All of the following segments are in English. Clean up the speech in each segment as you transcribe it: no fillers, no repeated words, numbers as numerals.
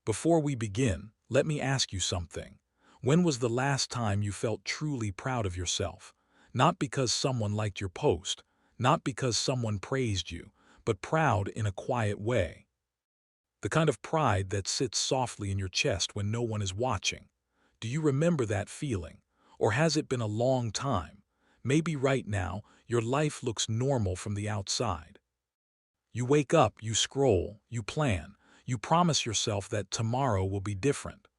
Before we begin, let me ask you something. When was the last time you felt truly proud of yourself? Not because someone liked your post, not because someone praised you, but proud in a quiet way. The kind of pride that sits softly in your chest when no one is watching. Do you remember that feeling? Or has it been a long time? Maybe right now, your life looks normal from the outside. You wake up, you scroll, you plan, you promise yourself that tomorrow will be different.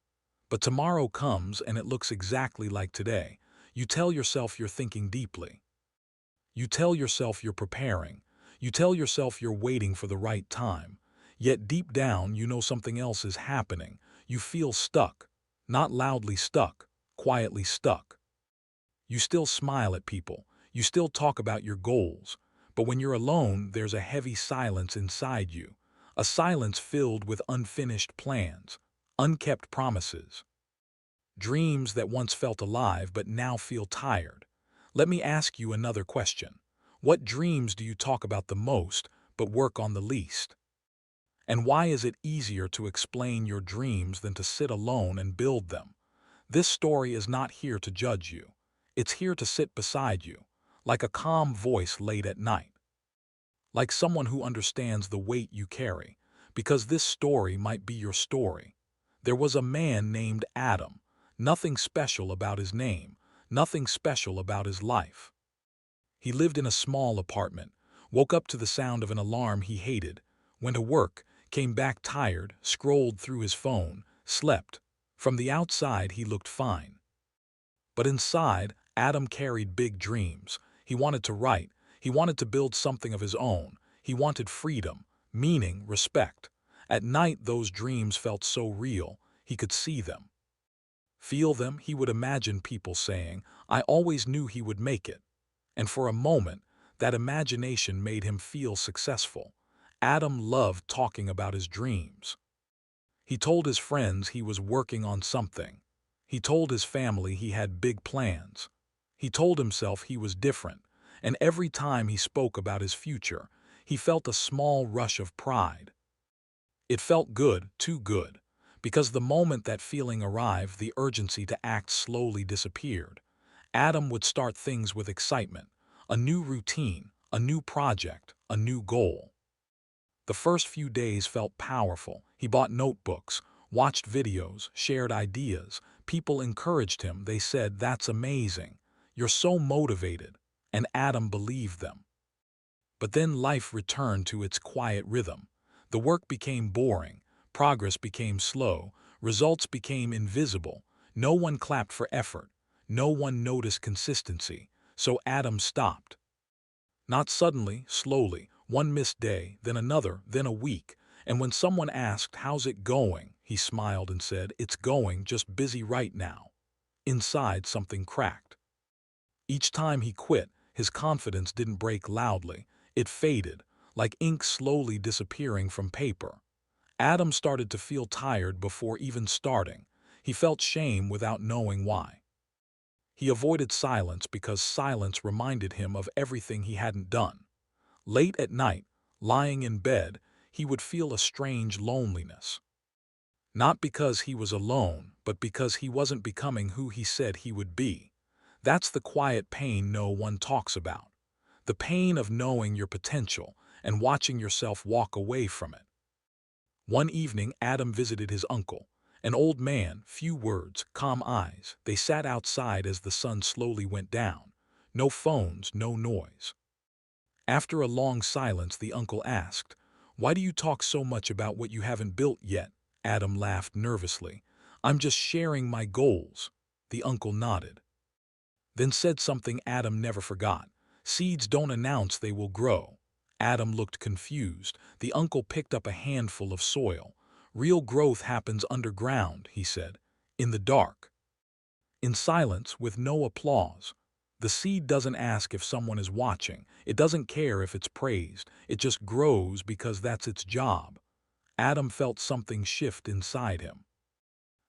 But tomorrow comes and it looks exactly like today. You tell yourself you're thinking deeply. You tell yourself you're preparing. You tell yourself you're waiting for the right time. Yet deep down, you know something else is happening. You feel stuck. Not loudly stuck, quietly stuck. You still smile at people. You still talk about your goals. But when you're alone, there's a heavy silence inside you. A silence filled with unfinished plans, unkept promises, dreams that once felt alive but now feel tired. Let me ask you another question. What dreams do you talk about the most but work on the least? And why is it easier to explain your dreams than to sit alone and build them? This story is not here to judge you. It's here to sit beside you, like a calm voice late at night, like someone who understands the weight you carry, because this story might be your story. There was a man named Adam. Nothing special about his name, nothing special about his life. He lived in a small apartment, woke up to the sound of an alarm he hated, went to work, came back tired, scrolled through his phone, slept. From the outside, he looked fine. But inside, Adam carried big dreams. He wanted to write. He wanted to build something of his own. He wanted freedom, meaning, respect. At night, those dreams felt so real, he could see them. Feel them, he would imagine people saying, "I always knew he would make it." And for a moment, that imagination made him feel successful. Adam loved talking about his dreams. He told his friends he was working on something. He told his family he had big plans. He told himself he was different, and every time he spoke about his future, he felt a small rush of pride. It felt good, too good, because the moment that feeling arrived, the urgency to act slowly disappeared. Adam would start things with excitement, a new routine, a new project, a new goal. The first few days felt powerful. He bought notebooks, watched videos, shared ideas. People encouraged him. They said, "That's amazing. You're so motivated." And Adam believed them. But then life returned to its quiet rhythm. The work became boring. Progress became slow. Results became invisible. No one clapped for effort. No one noticed consistency. So Adam stopped. Not suddenly, slowly, one missed day, then another, then a week. And when someone asked, "How's it going?" he smiled and said, "It's going, just busy right now." Inside, something cracked. Each time he quit, his confidence didn't break loudly. It faded, like ink slowly disappearing from paper. Adam started to feel tired before even starting. He felt shame without knowing why. He avoided silence because silence reminded him of everything he hadn't done. Late at night, lying in bed, he would feel a strange loneliness. Not because he was alone, but because he wasn't becoming who he said he would be. That's the quiet pain no one talks about. The pain of knowing your potential and watching yourself walk away from it. One evening, Adam visited his uncle, an old man, few words, calm eyes. They sat outside as the sun slowly went down. No phones, no noise. After a long silence, the uncle asked, "Why do you talk so much about what you haven't built yet?" Adam laughed nervously. "I'm just sharing my goals." The uncle nodded, then said something Adam never forgot. "Seeds don't announce they will grow." Adam looked confused. The uncle picked up a handful of soil. "Real growth happens underground," he said, "in the dark, in silence, with no applause. The seed doesn't ask if someone is watching. It doesn't care if it's praised. It just grows because that's its job." Adam felt something shift inside him.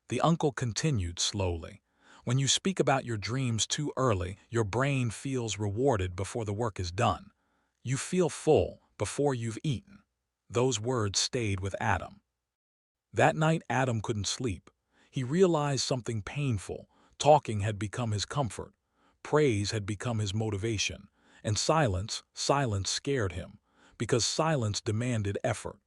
The uncle continued slowly. "When you speak about your dreams too early, your brain feels rewarded before the work is done. You feel full before you've eaten." Those words stayed with Adam. That night Adam couldn't sleep. He realized something painful. Talking had become his comfort. Praise had become his motivation. And silence scared him, because silence demanded effort.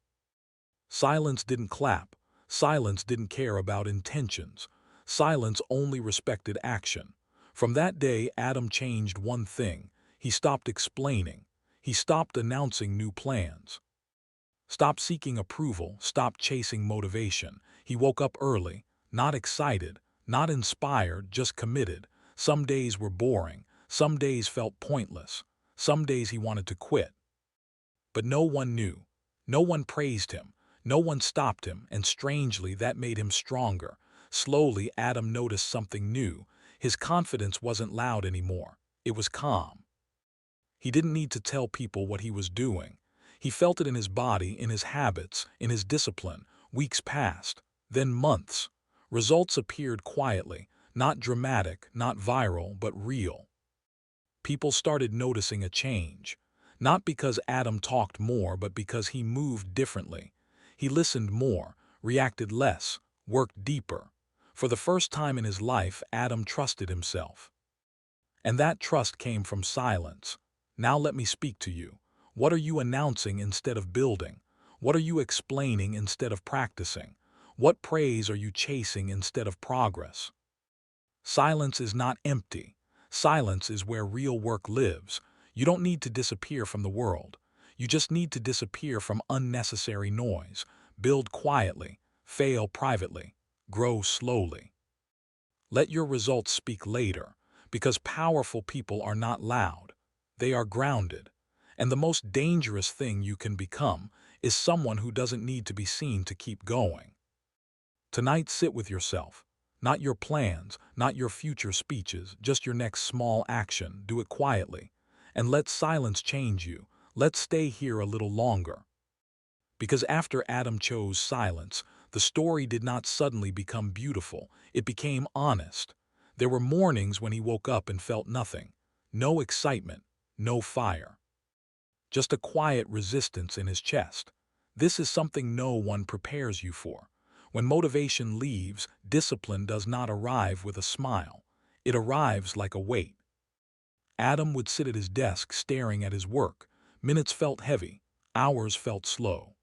Silence didn't clap. Silence didn't care about intentions. Silence only respected action. From that day, Adam changed one thing. He stopped explaining. He stopped announcing new plans. Stopped seeking approval, stopped chasing motivation. He woke up early, not excited, not inspired, just committed. Some days were boring. Some days felt pointless. Some days he wanted to quit. But no one knew. No one praised him. No one stopped him, and strangely, that made him stronger. Slowly, Adam noticed something new. His confidence wasn't loud anymore. It was calm. He didn't need to tell people what he was doing. He felt it in his body, in his habits, in his discipline. Weeks passed, then months. Results appeared quietly, not dramatic, not viral, but real. People started noticing a change. Not because Adam talked more, but because he moved differently. He listened more, reacted less, worked deeper. For the first time in his life, Adam trusted himself. And that trust came from silence. Now let me speak to you. What are you announcing instead of building? What are you explaining instead of practicing? What praise are you chasing instead of progress? Silence is not empty. Silence is where real work lives. You don't need to disappear from the world. You just need to disappear from unnecessary noise. Build quietly, fail privately, grow slowly. Let your results speak later, because powerful people are not loud. They are grounded. And the most dangerous thing you can become is someone who doesn't need to be seen to keep going. Tonight, sit with yourself. Not your plans, not your future speeches, just your next small action. Do it quietly. And let silence change you. Let's stay here a little longer. Because after Adam chose silence, the story did not suddenly become beautiful. It became honest. There were mornings when he woke up and felt nothing. No excitement, no fire. Just a quiet resistance in his chest. This is something no one prepares you for. When motivation leaves, discipline does not arrive with a smile. It arrives like a weight. Adam would sit at his desk staring at his work. Minutes felt heavy. Hours felt slow.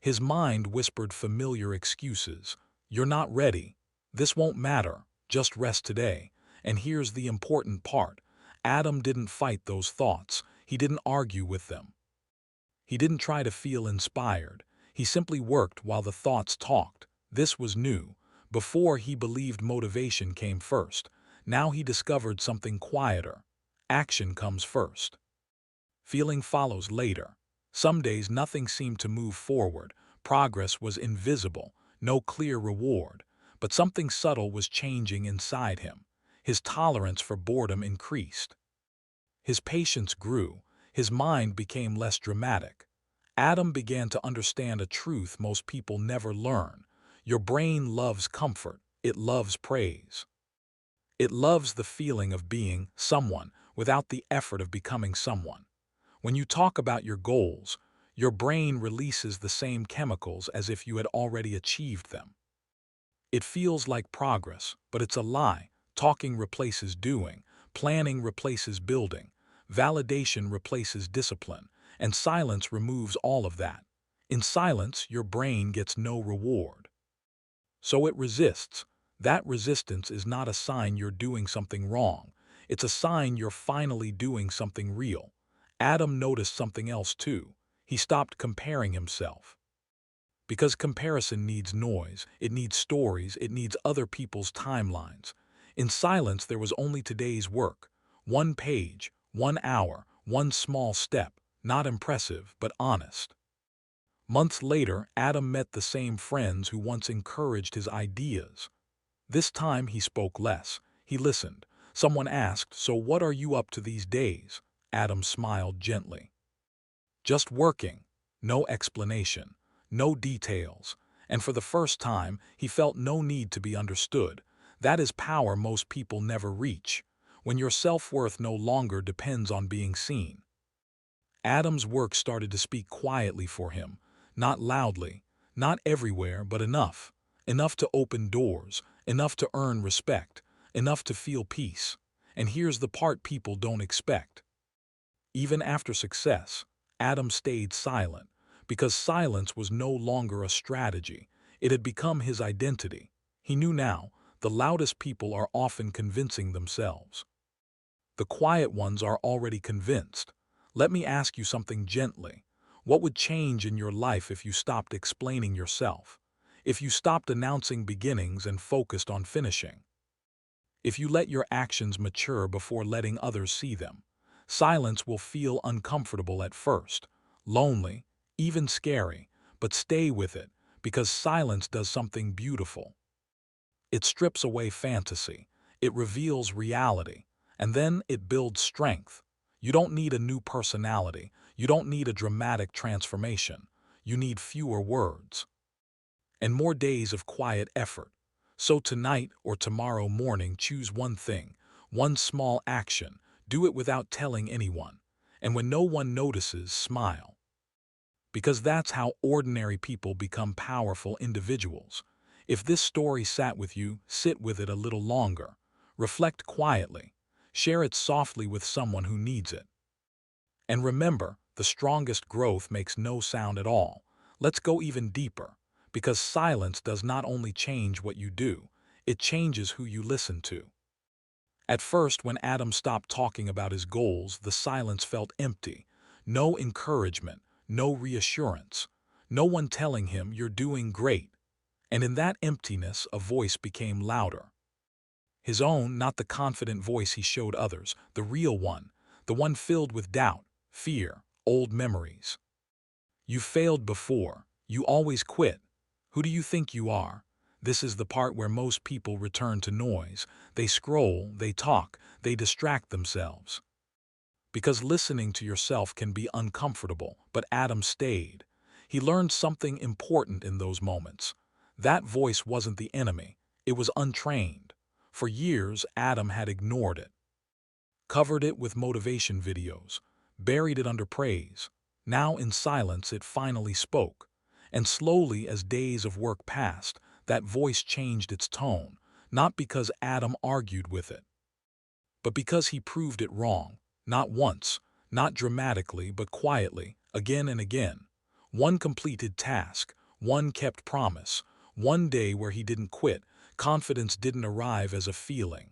His mind whispered familiar excuses. You're not ready. This won't matter. Just rest today. And here's the important part. Adam didn't fight those thoughts. He didn't argue with them. He didn't try to feel inspired. He simply worked while the thoughts talked. This was new. Before, he believed motivation came first. Now he discovered something quieter. Action comes first. Feeling follows later. Some days nothing seemed to move forward. Progress was invisible, no clear reward. But something subtle was changing inside him. His tolerance for boredom increased. His patience grew. His mind became less dramatic. Adam began to understand a truth most people never learn. Your brain loves comfort. It loves praise. It loves the feeling of being someone without the effort of becoming someone. When you talk about your goals, your brain releases the same chemicals as if you had already achieved them. It feels like progress, but it's a lie. Talking replaces doing. Planning replaces building. Validation replaces discipline. And silence removes all of that. In silence, your brain gets no reward. So it resists. That resistance is not a sign you're doing something wrong. It's a sign you're finally doing something real. Adam noticed something else too. He stopped comparing himself. Because comparison needs noise, it needs stories, it needs other people's timelines. In silence, there was only today's work. One page, 1 hour, one small step, not impressive, but honest. Months later, Adam met the same friends who once encouraged his ideas. This time he spoke less. He listened. Someone asked, "So what are you up to these days?" Adam smiled gently. Just working. No explanation. No details. And for the first time, he felt no need to be understood. That is power most people never reach. When your self-worth no longer depends on being seen. Adam's work started to speak quietly for him. Not loudly. Not everywhere, but enough. Enough to open doors, enough to earn respect, enough to feel peace. And here's the part people don't expect. Even after success, Adam stayed silent, because silence was no longer a strategy. It had become his identity. He knew now, the loudest people are often convincing themselves. The quiet ones are already convinced. Let me ask you something gently. What would change in your life if you stopped explaining yourself? If you stopped announcing beginnings and focused on finishing? If you let your actions mature before letting others see them? Silence will feel uncomfortable at first, lonely, even scary, but stay with it, because silence does something beautiful. It strips away fantasy, it reveals reality, and then it builds strength. You don't need a new personality, you don't need a dramatic transformation, you need fewer words and more days of quiet effort. So tonight or tomorrow morning, choose one thing, one small action, do it without telling anyone. And when no one notices, smile. Because that's how ordinary people become powerful individuals. If this story sat with you, sit with it a little longer. Reflect quietly. Share it softly with someone who needs it. And remember, the strongest growth makes no sound at all. Let's go even deeper. Because silence does not only change what you do, it changes who you listen to. At first, when Adam stopped talking about his goals, the silence felt empty. No encouragement, no reassurance, no one telling him you're doing great. And in that emptiness, a voice became louder. His own, not the confident voice he showed others, the real one, the one filled with doubt, fear, old memories. You failed before, you always quit. Who do you think you are? This is the part where most people return to noise. They scroll, they talk, they distract themselves. Because listening to yourself can be uncomfortable, but Adam stayed. He learned something important in those moments. That voice wasn't the enemy, it was untrained. For years, Adam had ignored it, covered it with motivation videos, buried it under praise. Now in silence it finally spoke. And slowly, as days of work passed, that voice changed its tone, not because Adam argued with it, but because he proved it wrong, not once, not dramatically, but quietly, again and again. One completed task, one kept promise, one day where he didn't quit. Confidence didn't arrive as a feeling.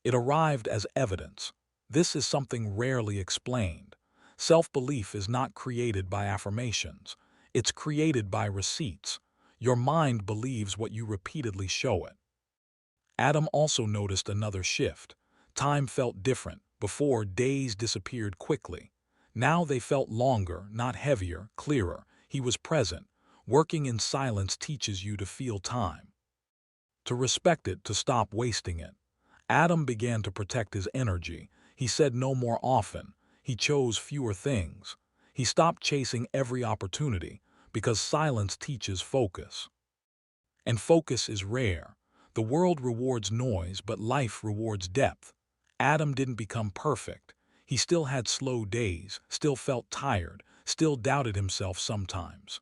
It arrived as evidence. This is something rarely explained. Self-belief is not created by affirmations. It's created by receipts. Your mind believes what you repeatedly show it. Adam also noticed another shift. Time felt different. Before, days disappeared quickly. Now they felt longer, not heavier, clearer. He was present. Working in silence teaches you to feel time, to respect it, to stop wasting it. Adam began to protect his energy. He said no more often. He chose fewer things. He stopped chasing every opportunity, because silence teaches focus. And focus is rare. The world rewards noise, but life rewards depth. Adam didn't become perfect. He still had slow days, still felt tired, still doubted himself sometimes.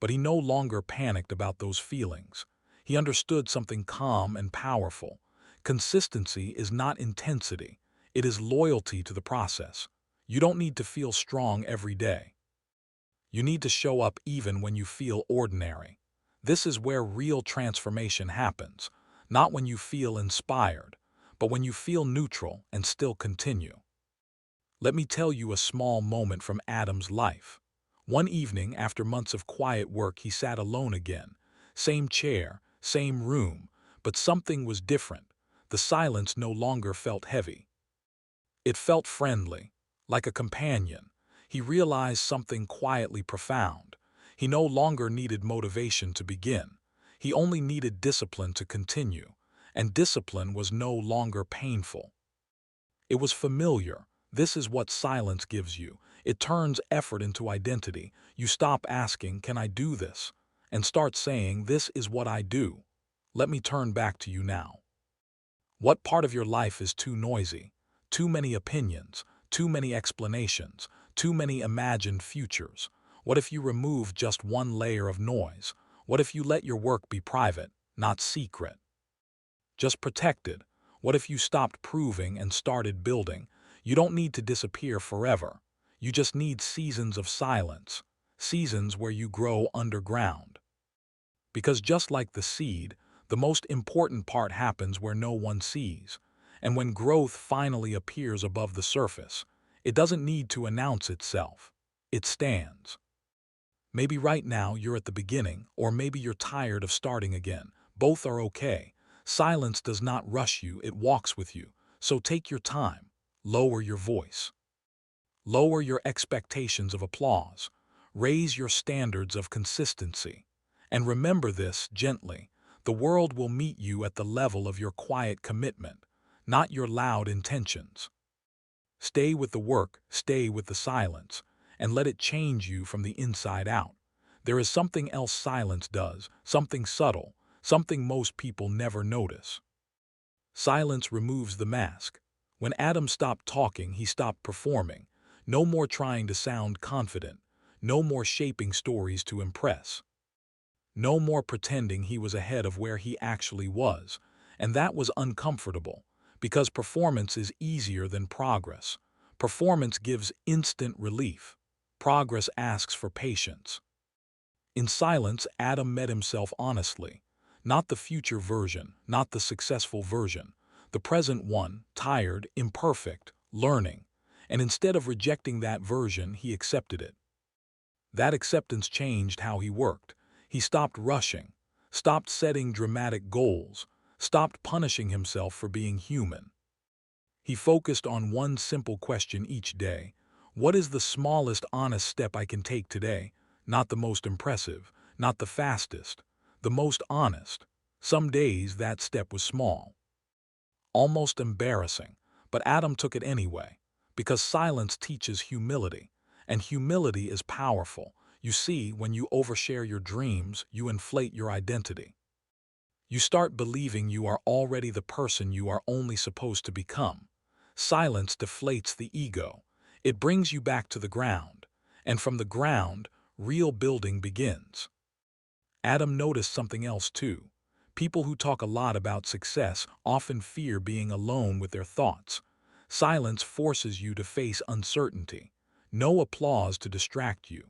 But he no longer panicked about those feelings. He understood something calm and powerful. Consistency is not intensity. It is loyalty to the process. You don't need to feel strong every day. You need to show up even when you feel ordinary. This is where real transformation happens, not when you feel inspired, but when you feel neutral and still continue. Let me tell you a small moment from Adam's life. One evening, after months of quiet work, he sat alone again. Same chair, same room, but something was different. The silence no longer felt heavy. It felt friendly, like a companion. He realized something quietly profound. He no longer needed motivation to begin. He only needed discipline to continue, and discipline was no longer painful. It was familiar. This is what silence gives you. It turns effort into identity. You stop asking, "Can I do this?" and start saying, "This is what I do." Let me turn back to you now. What part of your life is too noisy? Too many opinions, too many explanations, too many imagined futures? What if you remove just one layer of noise? What if you let your work be private, not secret? Just protected. What if you stopped proving and started building? You don't need to disappear forever. You just need seasons of silence, seasons where you grow underground. Because just like the seed, the most important part happens where no one sees. And when growth finally appears above the surface, it doesn't need to announce itself. It stands. Maybe right now you're at the beginning, or maybe you're tired of starting again. Both are okay. Silence does not rush you, it walks with you. So take your time. Lower your voice. Lower your expectations of applause. Raise your standards of consistency. And remember this gently. The world will meet you at the level of your quiet commitment, not your loud intentions. Stay with the work, stay with the silence, and let it change you from the inside out. There is something else silence does, something subtle, something most people never notice. Silence removes the mask. When Adam stopped talking, he stopped performing. No more trying to sound confident. No more shaping stories to impress. No more pretending he was ahead of where he actually was. And that was uncomfortable, because performance is easier than progress. Performance gives instant relief. Progress asks for patience. In silence, Adam met himself honestly. Not the future version, not the successful version. The present one, tired, imperfect, learning. And instead of rejecting that version, he accepted it. That acceptance changed how he worked. He stopped rushing, stopped setting dramatic goals, stopped punishing himself for being human. He focused on one simple question each day. What is the smallest honest step I can take today? Not the most impressive, not the fastest, the most honest. Some days that step was small, almost embarrassing, but Adam took it anyway, because silence teaches humility, and humility is powerful. You see, when you overshare your dreams, you inflate your identity. You start believing you are already the person you are only supposed to become. Silence deflates the ego. It brings you back to the ground, and from the ground, real building begins. Adam noticed something else too. People who talk a lot about success often fear being alone with their thoughts. Silence forces you to face uncertainty. No applause to distract you.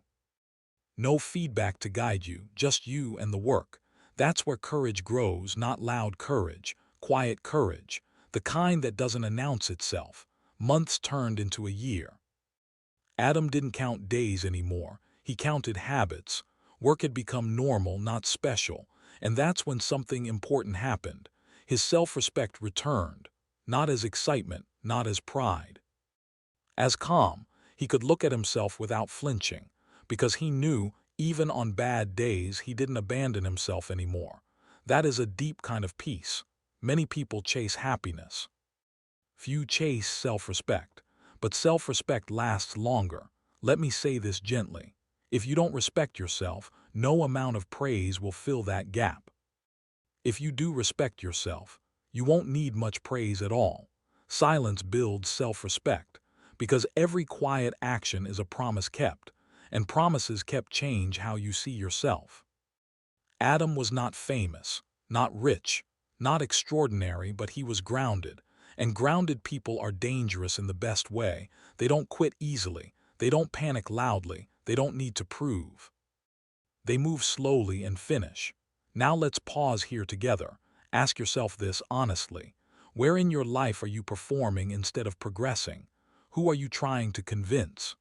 No feedback to guide you, just you and the work. That's where courage grows, not loud courage, quiet courage, the kind that doesn't announce itself. Months turned into a year. Adam didn't count days anymore. He counted habits. Work had become normal, not special, and that's when something important happened. His self-respect returned, not as excitement, not as pride. As calm, he could look at himself without flinching, because he knew, even on bad days, he didn't abandon himself anymore. That is a deep kind of peace. Many people chase happiness. Few chase self-respect, but self-respect lasts longer. Let me say this gently. If you don't respect yourself, no amount of praise will fill that gap. If you do respect yourself, you won't need much praise at all. Silence builds self-respect, because every quiet action is a promise kept, and promises kept change how you see yourself. Adam was not famous, not rich, not extraordinary, but he was grounded. And grounded people are dangerous in the best way. They don't quit easily. They don't panic loudly. They don't need to prove. They move slowly and finish. Now let's pause here together. Ask yourself this honestly. Where in your life are you performing instead of progressing? Who are you trying to convince?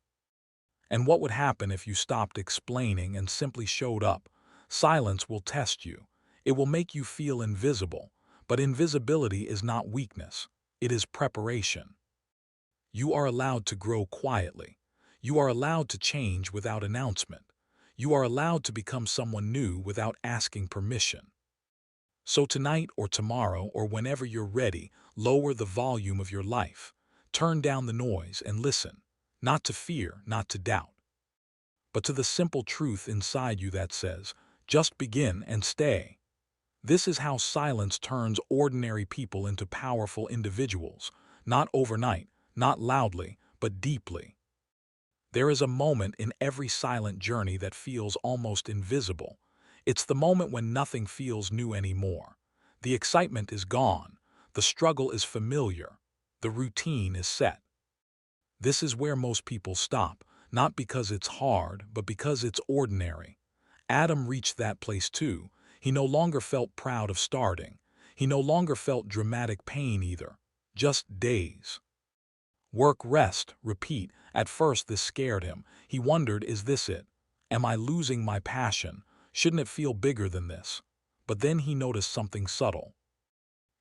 And what would happen if you stopped explaining and simply showed up? Silence will test you. It will make you feel invisible. But invisibility is not weakness. It is preparation. You are allowed to grow quietly. You are allowed to change without announcement. You are allowed to become someone new without asking permission. So tonight or tomorrow or whenever you're ready, lower the volume of your life. Turn down the noise and listen. Not to fear, not to doubt, but to the simple truth inside you that says, just begin and stay. This is how silence turns ordinary people into powerful individuals, not overnight, not loudly, but deeply. There is a moment in every silent journey that feels almost invisible. It's the moment when nothing feels new anymore. The excitement is gone. The struggle is familiar. The routine is set. This is where most people stop, not because it's hard, but because it's ordinary. Adam reached that place too. He no longer felt proud of starting. He no longer felt dramatic pain either. Just days. Work, rest, repeat. At first this scared him. He wondered, is this it? Am I losing my passion? Shouldn't it feel bigger than this? But then he noticed something subtle.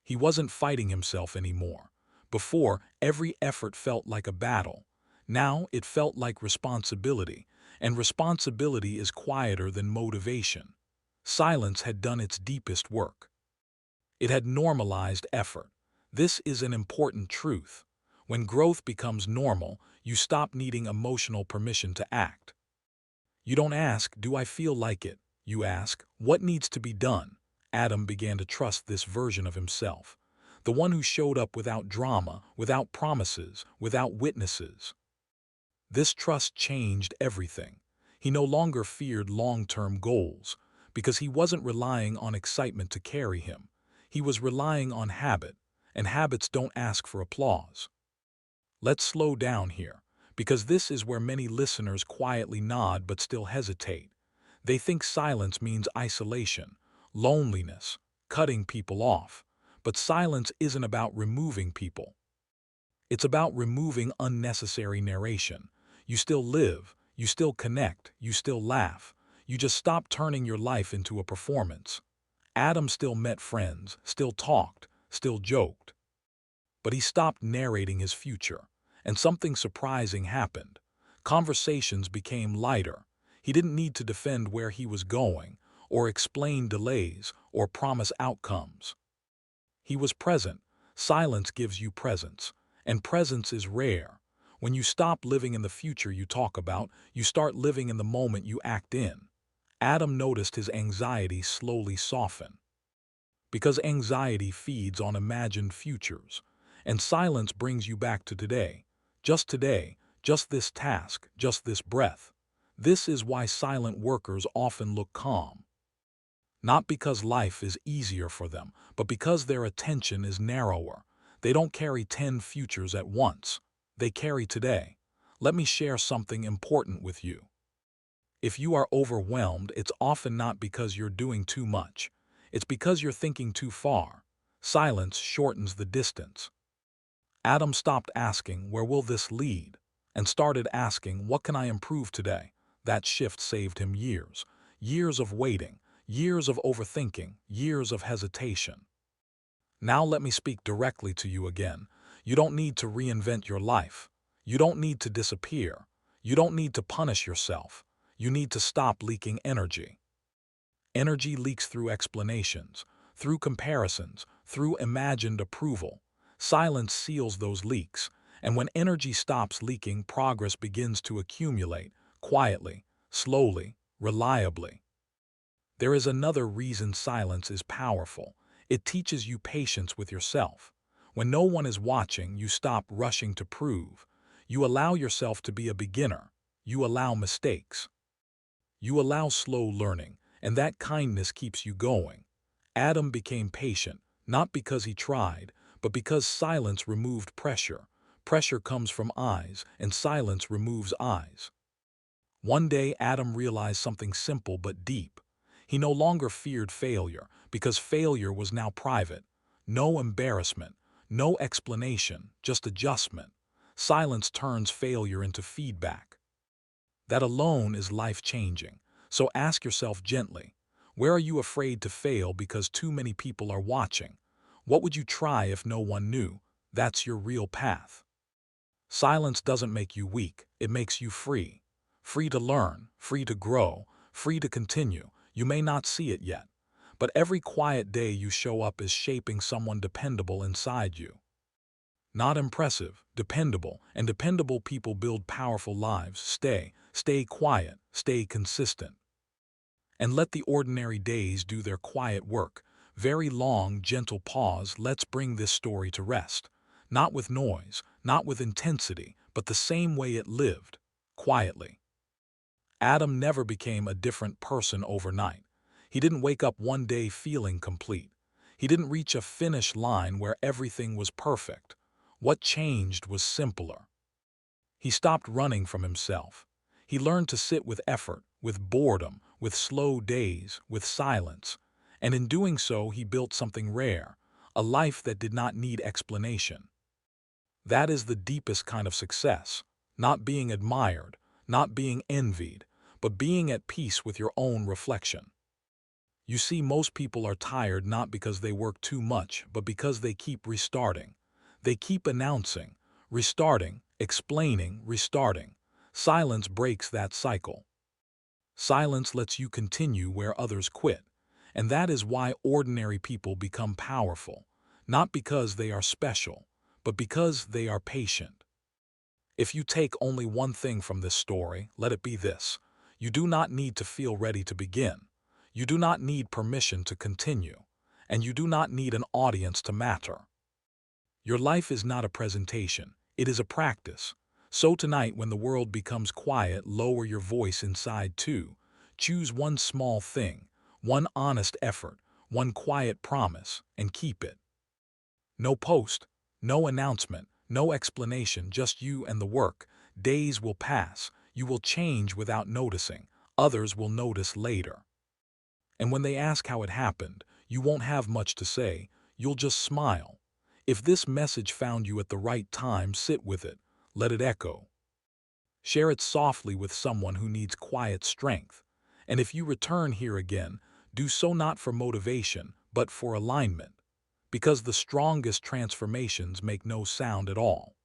He wasn't fighting himself anymore. Before, every effort felt like a battle. Now it felt like responsibility, and responsibility is quieter than motivation. Silence had done its deepest work. It had normalized effort. This is an important truth. When growth becomes normal, you stop needing emotional permission to act. You don't ask, do I feel like it? You ask, what needs to be done? Adam began to trust this version of himself. The one who showed up without drama, without promises, without witnesses. This trust changed everything. He no longer feared long-term goals, because he wasn't relying on excitement to carry him. He was relying on habit, and habits don't ask for applause. Let's slow down here, because this is where many listeners quietly nod but still hesitate. They think silence means isolation, loneliness, cutting people off. But silence isn't about removing people. It's about removing unnecessary narration. You still live, you still connect, you still laugh. You just stop turning your life into a performance. Adam still met friends, still talked, still joked. But he stopped narrating his future, and something surprising happened. Conversations became lighter. He didn't need to defend where he was going, or explain delays, or promise outcomes. He was present. Silence gives you presence, and presence is rare. When you stop living in the future you talk about, you start living in the moment you act in. Adam noticed his anxiety slowly soften. Because anxiety feeds on imagined futures, and silence brings you back to today, just this task, just this breath. This is why silent workers often look calm. Not because life is easier for them, but because their attention is narrower. They don't carry 10 futures at once. They carry today. Let me share something important with you. If you are overwhelmed, it's often not because you're doing too much. It's because you're thinking too far. Silence shortens the distance. Adam stopped asking, where will this lead? And started asking, what can I improve today? That shift saved him years. Years of waiting, years of overthinking, years of hesitation. Now let me speak directly to you again. You don't need to reinvent your life. You don't need to disappear. You don't need to punish yourself. You need to stop leaking energy. Energy leaks through explanations, through comparisons, through imagined approval. Silence seals those leaks, and when energy stops leaking, progress begins to accumulate, quietly, slowly, reliably. There is another reason silence is powerful. It teaches you patience with yourself. When no one is watching, you stop rushing to prove. You allow yourself to be a beginner. You allow mistakes. You allow slow learning, and that kindness keeps you going. Adam became patient, not because he tried, but because silence removed pressure. Pressure comes from eyes, and silence removes eyes. One day, Adam realized something simple but deep. He no longer feared failure, because failure was now private. No embarrassment, no explanation, just adjustment. Silence turns failure into feedback. That alone is life-changing. So ask yourself gently, where are you afraid to fail because too many people are watching? What would you try if no one knew? That's your real path. Silence doesn't make you weak, it makes you free. Free to learn, free to grow, free to continue. You may not see it yet, but every quiet day you show up is shaping someone dependable inside you. Not impressive, dependable, and dependable people build powerful lives. Stay quiet, stay consistent. And let the ordinary days do their quiet work. Very long, gentle pause. Let's bring this story to rest. Not with noise, not with intensity, but the same way it lived. quietly. Adam never became a different person overnight. He didn't wake up one day feeling complete. He didn't reach a finish line where everything was perfect. What changed was simpler. He stopped running from himself. He learned to sit with effort, with boredom, with slow days, with silence. And in doing so, he built something rare, a life that did not need explanation. That is the deepest kind of success, not being admired, not being envied, but being at peace with your own reflection. You see, most people are tired not because they work too much, but because they keep restarting. They keep announcing, restarting, explaining, restarting. Silence breaks that cycle. Silence lets you continue where others quit. And that is why ordinary people become powerful, not because they are special, but because they are patient. If you take only one thing from this story, let it be this: you do not need to feel ready to begin. You do not need permission to continue. And you do not need an audience to matter. Your life is not a presentation, it is a practice. So tonight, when the world becomes quiet, lower your voice inside too. Choose one small thing, one honest effort, one quiet promise, and keep it. No post, no announcement, no explanation, just you and the work. Days will pass, you will change without noticing, others will notice later. And when they ask how it happened, you won't have much to say, you'll just smile. If this message found you at the right time, sit with it, let it echo. Share it softly with someone who needs quiet strength. And if you return here again, do so not for motivation, but for alignment. Because the strongest transformations make no sound at all.